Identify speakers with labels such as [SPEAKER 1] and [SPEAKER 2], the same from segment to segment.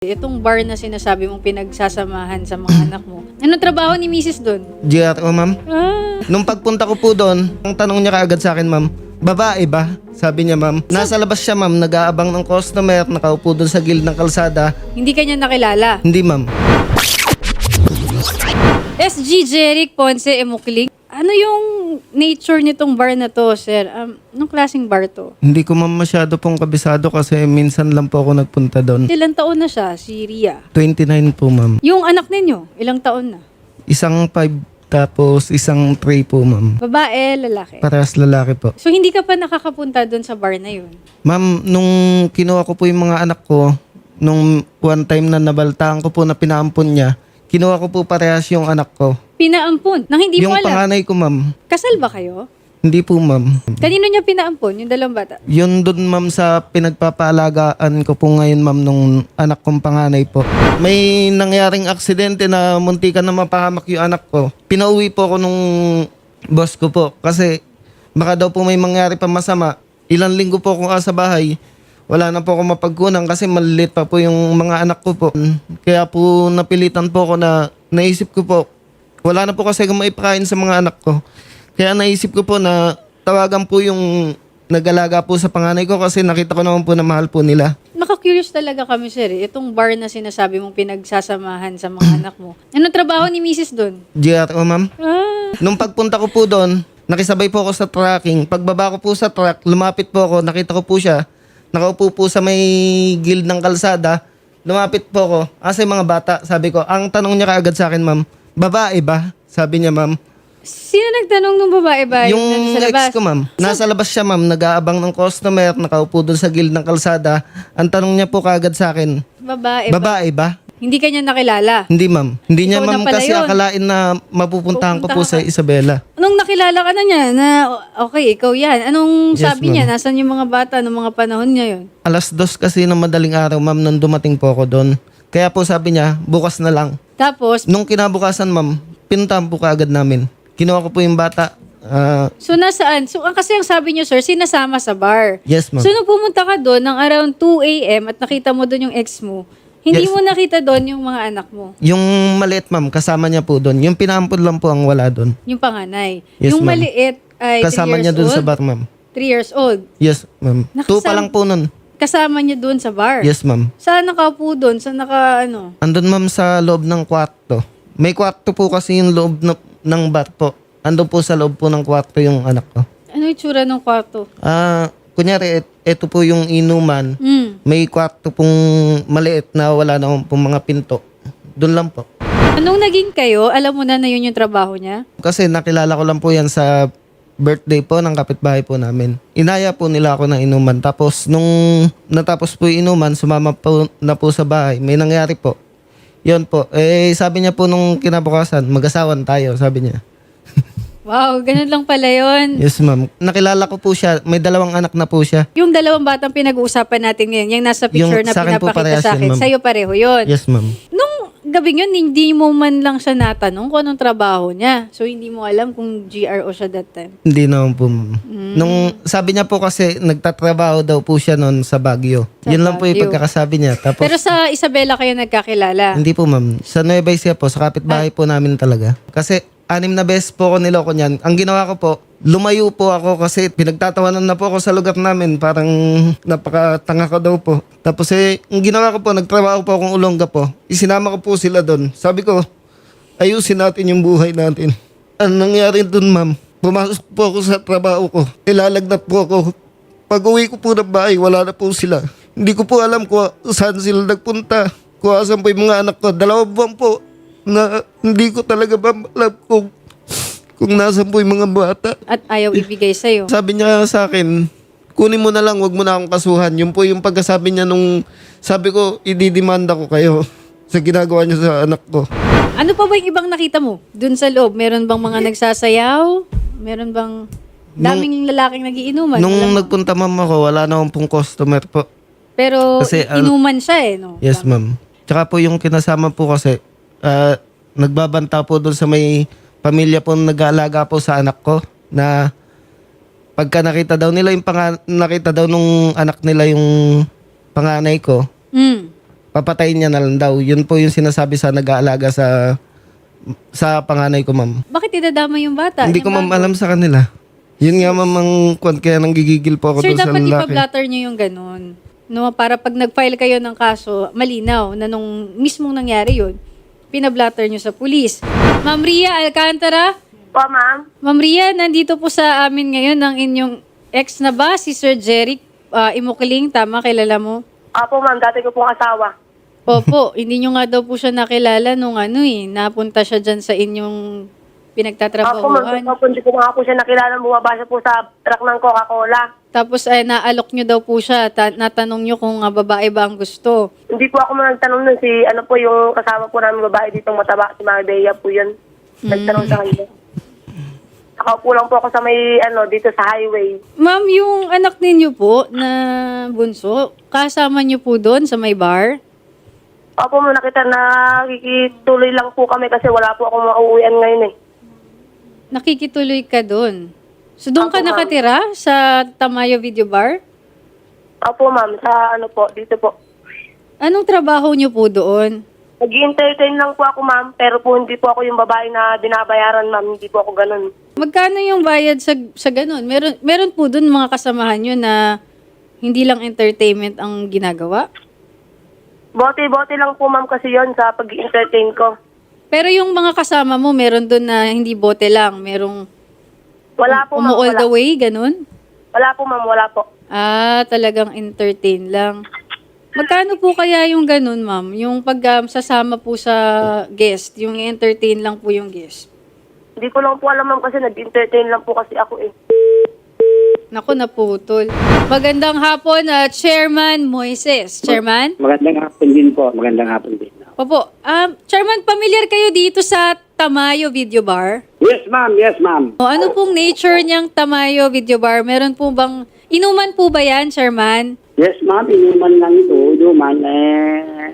[SPEAKER 1] Itong bar na sinasabi mong pinagsasamahan sa mga anak mo. Anong trabaho ni Mrs. doon?
[SPEAKER 2] GRO, ma'am.
[SPEAKER 1] Ah,
[SPEAKER 2] Nung pagpunta ko po doon, ang tanong niya kaagad sa akin, ma'am, babae ba? Sabi niya, ma'am. Nasa labas siya, ma'am. Nag-aabang ng customer. Nakaupo doon sa gilid ng kalsada.
[SPEAKER 1] hindi ka niya nakilala.
[SPEAKER 2] Hindi, ma'am.
[SPEAKER 1] SG Jeric Ponce Emukling. Ano yung nature nitong bar na to, sir? Anong klaseng bar to?
[SPEAKER 2] Hindi ko, ma'am, masyado pong kabisado kasi minsan lang po ako nagpunta doon.
[SPEAKER 1] Ilang taon na siya, si Ria?
[SPEAKER 2] 29 po, ma'am.
[SPEAKER 1] Yung anak ninyo, ilang taon na?
[SPEAKER 2] Isang 5 tapos isang 3 po, ma'am.
[SPEAKER 1] Babae, lalaki?
[SPEAKER 2] Parehas lalaki po.
[SPEAKER 1] So hindi ka pa nakakapunta doon sa bar na yun?
[SPEAKER 2] Ma'am, nung kinuha ko po yung mga anak ko, nung one time na nabaltaan ko po na pinaampon niya, kinuha ko po parehas yung anak ko.
[SPEAKER 1] Pinaampon? Nang hindi
[SPEAKER 2] Yung
[SPEAKER 1] mo alam?
[SPEAKER 2] panganay ko, ma'am.
[SPEAKER 1] Kasal ba kayo?
[SPEAKER 2] Hindi po, ma'am.
[SPEAKER 1] Kanino niya pinaampon, yung dalawang bata?
[SPEAKER 2] Yun dun, ma'am, sa pinagpapaalagaan ko po ngayon, ma'am, nung anak kong panganay po. May nangyaring aksidente na muntikan na mapahamak yung anak ko. Pinauwi po ako nung boss ko po kasi baka daw po may mangyari pa masama. Ilang linggo po akong sa bahay. Wala na po ako mapagkunan kasi malilit pa po yung mga anak ko po. Kaya po napilitan po ako na naisip ko po, wala na po kasi akong maipakain sa mga anak ko. Kaya naisip ko po na tawagan po yung nag-alaga po sa panganay ko kasi nakita ko naman po na mahal po nila.
[SPEAKER 1] Naka-curious talaga kami, sir. Itong bar na sinasabi mong pinagsasamahan sa mga anak mo. Anong trabaho ni Mrs. doon?
[SPEAKER 2] GRO, ma'am.
[SPEAKER 1] Ah,
[SPEAKER 2] Nung pagpunta ko po doon, nakisabay po ako sa tracking. Pagbaba ko po sa truck, lumapit po ako, nakita ko po siya. Nakaupo po sa may gilid ng kalsada. Lumapit po ako. Asa yung mga bata? Sabi ko, ang tanong niya kaagad sa akin, ma'am, babae ba? Sabi niya, ma'am.
[SPEAKER 1] sino nagtanong nung babae ba?
[SPEAKER 2] Yung
[SPEAKER 1] nasa labas?
[SPEAKER 2] ex ko, ma'am. Nasa labas siya, ma'am. Nag-aabang ng customer. Nakaupo doon sa gilid ng kalsada. Ang tanong niya po kaagad sa akin,
[SPEAKER 1] Babae ba?
[SPEAKER 2] babae ba?
[SPEAKER 1] Hindi ka niya nakilala.
[SPEAKER 2] Hindi, ma'am. Hindi niya,
[SPEAKER 1] Ikaw na
[SPEAKER 2] ma'am,
[SPEAKER 1] pala
[SPEAKER 2] kasi
[SPEAKER 1] yun.
[SPEAKER 2] akalain na mapupuntahan ko po
[SPEAKER 1] Pupuntahan
[SPEAKER 2] sa Isabela.
[SPEAKER 1] Anong nakilala ka na niya na, okay, ikaw yan. Anong
[SPEAKER 2] Yes,
[SPEAKER 1] sabi
[SPEAKER 2] ma'am.
[SPEAKER 1] niya? Nasaan yung mga bata nung mga panahon niya yun?
[SPEAKER 2] 2:00 kasi ng madaling araw, ma'am, nung dumating po ako doon. Kaya po sabi niya, bukas na lang.
[SPEAKER 1] Tapos,
[SPEAKER 2] Nung kinabukasan, ma'am, pinuntahan po kaagad namin. Kinuha ko po yung bata.
[SPEAKER 1] so nasaan? So, kasi ang sabi niyo, sir, sinasama sa bar.
[SPEAKER 2] Yes, ma'am.
[SPEAKER 1] So, nung pumunta ka doon ng around 2 a.m. at nakita mo doon yung ex mo, hindi
[SPEAKER 2] Yes.
[SPEAKER 1] mo nakita doon yung mga anak mo,
[SPEAKER 2] Yung maliit, ma'am, kasama niya po doon. Yung pinaampon lang po ang wala doon.
[SPEAKER 1] yung panganay.
[SPEAKER 2] Yes,
[SPEAKER 1] yung
[SPEAKER 2] ma'am.
[SPEAKER 1] maliit ay 3
[SPEAKER 2] Kasama
[SPEAKER 1] years
[SPEAKER 2] niya doon
[SPEAKER 1] old.
[SPEAKER 2] sa bar, ma'am.
[SPEAKER 1] 3 years old.
[SPEAKER 2] Yes, ma'am. 2 pa lang po nun.
[SPEAKER 1] Kasama niya doon sa bar.
[SPEAKER 2] Yes, ma'am.
[SPEAKER 1] Saan nakaupo doon? Saan naka, ano?
[SPEAKER 2] Andun, ma'am, sa loob ng kwarto. May kwarto po kasi yung loob ng bar po. Andun po sa loob po ng kwarto yung anak ko.
[SPEAKER 1] Ano yung tsura ng kwarto?
[SPEAKER 2] Kunyari, ito po yung inuman. May kwarto pong maliit na wala na pong mga pinto. Doon lang po.
[SPEAKER 1] Anong naging kayo? Alam mo na yun yung trabaho niya?
[SPEAKER 2] Kasi nakilala ko lang po yan sa birthday po ng kapitbahay po namin. Inaya po nila ako ng inuman. Tapos nung natapos po yung inuman, sumama po na po sa bahay. May nangyari po. Yun po. Sabi niya po nung kinabukasan, mag-asawan tayo, sabi niya.
[SPEAKER 1] Wow, ganun lang pala yun.
[SPEAKER 2] Yes, ma'am. Nakilala ko po siya. May 2 anak na po siya.
[SPEAKER 1] Yung dalawang batang pinag-uusapan natin ngayon, yung nasa picture
[SPEAKER 2] Yung
[SPEAKER 1] na
[SPEAKER 2] sa akin po
[SPEAKER 1] pinapakita
[SPEAKER 2] parehas
[SPEAKER 1] sa
[SPEAKER 2] yun,
[SPEAKER 1] akin,
[SPEAKER 2] ma'am.
[SPEAKER 1] sa'yo pareho yun.
[SPEAKER 2] Yes, ma'am.
[SPEAKER 1] Nung gabing yun, hindi mo man lang siya natanong kung anong trabaho niya. So, hindi mo alam kung GRO siya that time.
[SPEAKER 2] Hindi naman po, ma'am. Nung sabi niya po kasi nagtatrabaho daw po siya noon sa Baguio.
[SPEAKER 1] Sa
[SPEAKER 2] Yun lang po yung
[SPEAKER 1] Baguio.
[SPEAKER 2] pagkakasabi niya. Tapos,
[SPEAKER 1] Pero sa Isabela kayo nagkakilala.
[SPEAKER 2] hindi po, ma'am. Sa Nueva Ecija po, sa kapitbahay po namin talaga. Kasi 6 na beses po ako niloko niyan. Ang ginawa ko po, lumayo po ako kasi pinagtatawanan na po ako sa lugar namin. Parang napakatanga ko daw po. Tapos ang ginawa ko po, nagtrabaho po akong Olonga po. Isinama ko po sila doon. Sabi ko, ayusin natin yung buhay natin. Ang nangyari doon, ma'am, pumasok po ako sa trabaho ko. Ilalagnat po ako. Pag uwi ko po ng bahay, wala na po sila. Hindi ko po alam kung saan sila nagpunta. Kung asan po yung mga anak ko. 2 buwan po na hindi ko talaga alam kung nasan po yung mga bata.
[SPEAKER 1] At ayaw ibigay sa'yo.
[SPEAKER 2] Sabi niya sa akin, kunin mo na lang, wag mo na akong kasuhan. Yun po yung pagkasabi niya nung sabi ko, ididimanda ko kayo sa ginagawa niya sa anak ko.
[SPEAKER 1] Ano pa ba yung ibang nakita mo? Doon sa loob, meron bang mga nagsasayaw? Meron bang daming lalaking nagiinuman?
[SPEAKER 2] Nung
[SPEAKER 1] Alam mo?
[SPEAKER 2] nagpunta, ma'am, ako, wala na akong pong customer po.
[SPEAKER 1] Pero
[SPEAKER 2] Kasi,
[SPEAKER 1] inuman siya no?
[SPEAKER 2] Yes, ma'am. Tsaka po yung kinasama po kasi, nagbabanta po doon sa may pamilya po nag-aalaga po sa anak ko na pagka nakita daw nila yung nakita daw nung anak nila yung panganay ko, papatayin niya na lang daw. Yun po yung sinasabi sa nag-aalaga sa panganay ko, ma'am.
[SPEAKER 1] Bakit idadama yung bata?
[SPEAKER 2] Hindi ko,
[SPEAKER 1] Yung
[SPEAKER 2] ma'am,
[SPEAKER 1] bago?
[SPEAKER 2] alam sa kanila. Yun nga, ma'am, ang kaya nanggigigil po ako
[SPEAKER 1] Sir,
[SPEAKER 2] doon sa
[SPEAKER 1] dapat
[SPEAKER 2] lalaki.
[SPEAKER 1] ipa-blatter nyo yung ganun. No, para pag nag-file kayo ng kaso, malinaw na nung mismong nangyari yun, pinablatter nyo sa pulis. Ma'am Ria Alcantara?
[SPEAKER 3] Po, ma'am.
[SPEAKER 1] Ma'am Ria, nandito po sa amin ngayon ang inyong ex na ba, si Sir Jeric Imukling, tama, kilala mo?
[SPEAKER 3] Opo, ma'am. Dati ko pong asawa.
[SPEAKER 1] Opo, hindi nyo nga daw po siya nakilala nung napunta siya dyan sa inyong
[SPEAKER 3] Opo, ma'am.
[SPEAKER 1] pinagtatrabahuan.
[SPEAKER 3] Opo, hindi ko nga po siya nakilala. Bumaba siya po sa truck ng Coca-Cola.
[SPEAKER 1] Tapos naalok nyo daw po siya, natanong nyo kung babae ba ang gusto.
[SPEAKER 3] Hindi po ako nagtanong nun si, ano po, yung kasama po namin babae ditong mataba, si Mga Bea po yun. Nagtanong sa kanya. Nakaupo lang po ako sa may, dito sa highway.
[SPEAKER 1] Ma'am, yung anak ninyo po na bunso, kasama nyo po doon sa may bar?
[SPEAKER 3] Opo, ma'am, nakita na kikituloy lang po kami kasi wala po akong mauuwian ngayon eh.
[SPEAKER 1] Nakikituloy ka doon. So doon ka
[SPEAKER 3] Opo, ma'am.
[SPEAKER 1] nakatira sa Tamayo Video Bar?
[SPEAKER 3] Opo, ma'am, sa dito po.
[SPEAKER 1] Anong trabaho nyo po doon?
[SPEAKER 3] Nag-entertain lang po ako, ma'am, pero po hindi po ako yung babae na binabayaran, ma'am. Hindi po ako ganun.
[SPEAKER 1] Magkano yung bayad sa ganun? Meron po doon mga kasamahan nyo na hindi lang entertainment ang ginagawa?
[SPEAKER 3] Bote-bote lang po, ma'am, kasi yon sa pag-entertain ko.
[SPEAKER 1] Pero yung mga kasama mo, meron doon na hindi bote lang, merong
[SPEAKER 3] Wala po, ma'am.
[SPEAKER 1] all
[SPEAKER 3] Wala.
[SPEAKER 1] the way, ganun?
[SPEAKER 3] Wala po, ma'am. Wala po.
[SPEAKER 1] Talagang entertain lang. Magkano po kaya yung ganun, ma'am? Yung sasama po sa guest, yung entertain lang po yung guest.
[SPEAKER 3] Hindi ko lang po alam, ma'am, kasi nag-entertain lang po kasi ako eh.
[SPEAKER 1] Naku, naputol. Magandang hapon, Chairman Moises. Chairman?
[SPEAKER 4] Magandang hapon din po. Magandang hapon din.
[SPEAKER 1] Opo. Chairman, familiar kayo dito sa Tamayo Video Bar?
[SPEAKER 4] Yes, ma'am. Yes, ma'am.
[SPEAKER 1] O, ano pong nature niyang Tamayo Video Bar? Meron po bang... Inuman po ba yan, Chairman?
[SPEAKER 4] Yes, ma'am. Inuman lang ito. Inuman.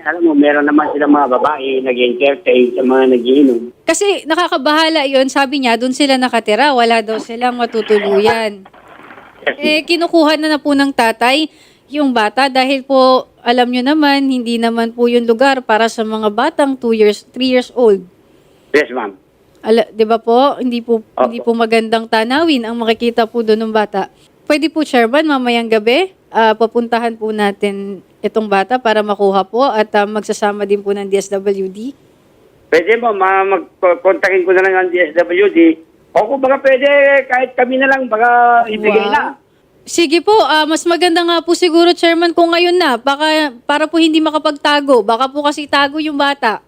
[SPEAKER 4] Alam mo, meron naman silang mga babae nag-entertain sa mga nagiinom.
[SPEAKER 1] Kasi nakakabahala yon, sabi niya, doon sila nakatira. Wala daw silang matutuluyan. Kinukuha na po ng tatay yung bata dahil po, alam nyo naman, hindi naman po yung lugar para sa mga batang 3 years old.
[SPEAKER 4] Yes, ma'am.
[SPEAKER 1] 'Di ba po? Hindi po magandang tanawin ang makikita po doon ng bata. Pwede po, Chairman, mamayang gabi, papuntahan po natin itong bata para makuha po at magsasama din po ng DSWD.
[SPEAKER 4] Pwede mo, magkontakin ko na lang ang DSWD. O kung baka pwede, kahit kami na lang, baka ibigay
[SPEAKER 1] Wow.
[SPEAKER 4] na.
[SPEAKER 1] Sige po, mas maganda nga po siguro, Chairman, kung ngayon na, para po hindi makapagtago. Baka po kasi tago yung bata.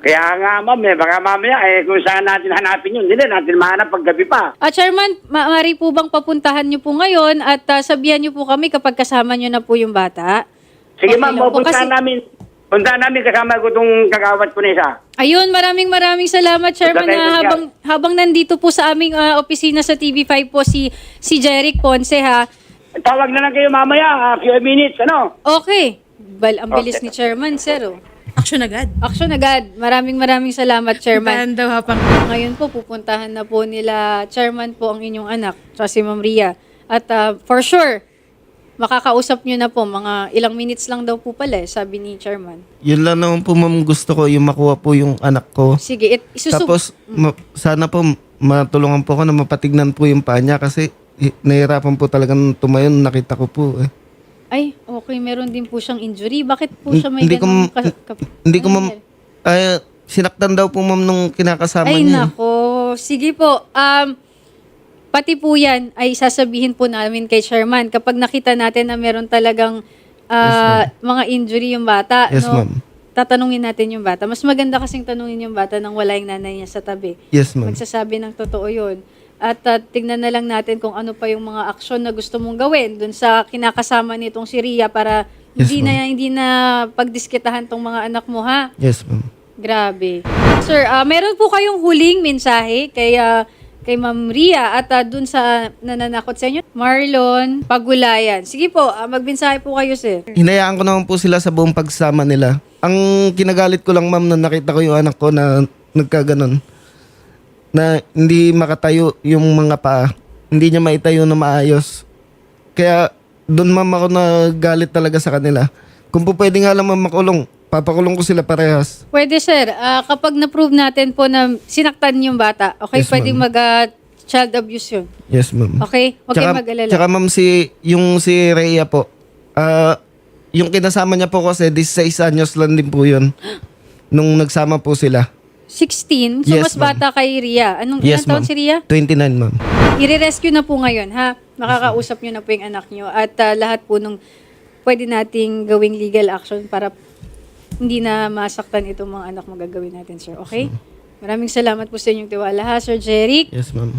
[SPEAKER 4] Kaya nga, ma'am, baka mamaya, kung saan natin hanapin yun, hindi natin mahanap paggabi pa.
[SPEAKER 1] Chairman, maaari po bang papuntahan niyo po ngayon at sabihan niyo po kami kapag kasama niyo na po yung bata?
[SPEAKER 4] Sige,
[SPEAKER 1] Okay
[SPEAKER 4] ma'am,
[SPEAKER 1] lang po,
[SPEAKER 4] puntahan namin kasama ko itong kagawad ko na isa.
[SPEAKER 1] Ayun, maraming salamat, Chairman,
[SPEAKER 4] Punta tayo
[SPEAKER 1] na
[SPEAKER 4] dyan.
[SPEAKER 1] habang nandito po sa aming opisina sa TV5 po si Jeric Ponce, ha?
[SPEAKER 4] Tawag na lang kayo mamaya, a few minutes, ano?
[SPEAKER 1] Okay. Ang bilis ni Chairman, sir. Oh.
[SPEAKER 5] Action agad.
[SPEAKER 1] Action agad. Maraming salamat, Chairman.
[SPEAKER 5] Bahan daw hapang...
[SPEAKER 1] Ngayon po, pupuntahan na po nila, Chairman po, ang inyong anak, si Ma'am Ria. At for sure, makakausap nyo na po, mga ilang minutes lang daw po pala, sabi ni Chairman.
[SPEAKER 2] Yun lang naman po, ma'am, gusto ko yung makuha po yung anak ko.
[SPEAKER 1] Sige,
[SPEAKER 2] Tapos, sana po matulungan po ako na mapatignan po yung paa niya kasi nahirapan po talagang tumayon. Nakita ko po eh.
[SPEAKER 1] Ay, okay, meron din po siyang injury. Bakit po siya may
[SPEAKER 2] Hindi ko,
[SPEAKER 1] ganung...
[SPEAKER 2] hindi ko, ma'am, sinaktan daw po, ma'am, nung kinakasama
[SPEAKER 1] Ay,
[SPEAKER 2] niya.
[SPEAKER 1] nako. Sige po. Pati po yan ay sasabihin po namin kay Chairman kapag nakita natin na meron talagang mga injury yung bata.
[SPEAKER 2] Yes,
[SPEAKER 1] no?
[SPEAKER 2] ma'am.
[SPEAKER 1] Tatanungin natin yung bata. Mas maganda kasing tanungin yung bata nang wala yung nanay niya sa tabi.
[SPEAKER 2] Yes, ma'am.
[SPEAKER 1] Magsasabi ng totoo yun. At tignan na lang natin kung ano pa yung mga aksyon na gusto mong gawin dun sa kinakasama nitong si Ria para
[SPEAKER 2] Yes,
[SPEAKER 1] hindi na pagdiskitahan tong mga anak mo, ha?
[SPEAKER 2] Yes, ma'am.
[SPEAKER 1] Grabe. Sir, meron po kayong huling mensahe kay Ma'am Ria at dun sa nananakot sa inyo, Marlon Pagulayan. Sige po, magmensahe po kayo, sir.
[SPEAKER 2] Hinayaan ko naman po sila sa buong pagsama nila. Ang kinagalit ko lang, ma'am, na nakita ko yung anak ko na nagkaganon. Na hindi makatayo yung mga paa. Hindi niya maitayo na maayos. Kaya doon, ma'am, ako nagalit talaga sa kanila. Kung po pwede nga lang, ma'am, makulong. papakulong ko sila parehas.
[SPEAKER 1] Pwede, sir. Kapag na-prove natin po na sinaktan yung bata, okay,
[SPEAKER 2] Yes,
[SPEAKER 1] pwedeng
[SPEAKER 2] ma'am.
[SPEAKER 1] child abuse yun.
[SPEAKER 2] Yes, ma'am.
[SPEAKER 1] Okay? Huwag kayong mag-alala.
[SPEAKER 2] Tsaka ma'am, si Rhea po, yung kinasama niya po kasi 16 anyos lang din po yun. Nung nagsama po sila.
[SPEAKER 1] 16? So,
[SPEAKER 2] Yes,
[SPEAKER 1] mas
[SPEAKER 2] ma'am.
[SPEAKER 1] bata kay Ria. Ilang taon
[SPEAKER 2] ma'am.
[SPEAKER 1] si Ria?
[SPEAKER 2] 29, ma'am.
[SPEAKER 1] I-rescue na po ngayon, ha? Makakausap nyo na po yung anak nyo. At lahat po nung pwede nating gawing legal action para hindi na masaktan itong mga anak mo gagawin natin, sir. Okay? Maraming salamat po sa inyong tiwala, ha, Sir Jeric?
[SPEAKER 2] Yes, ma'am.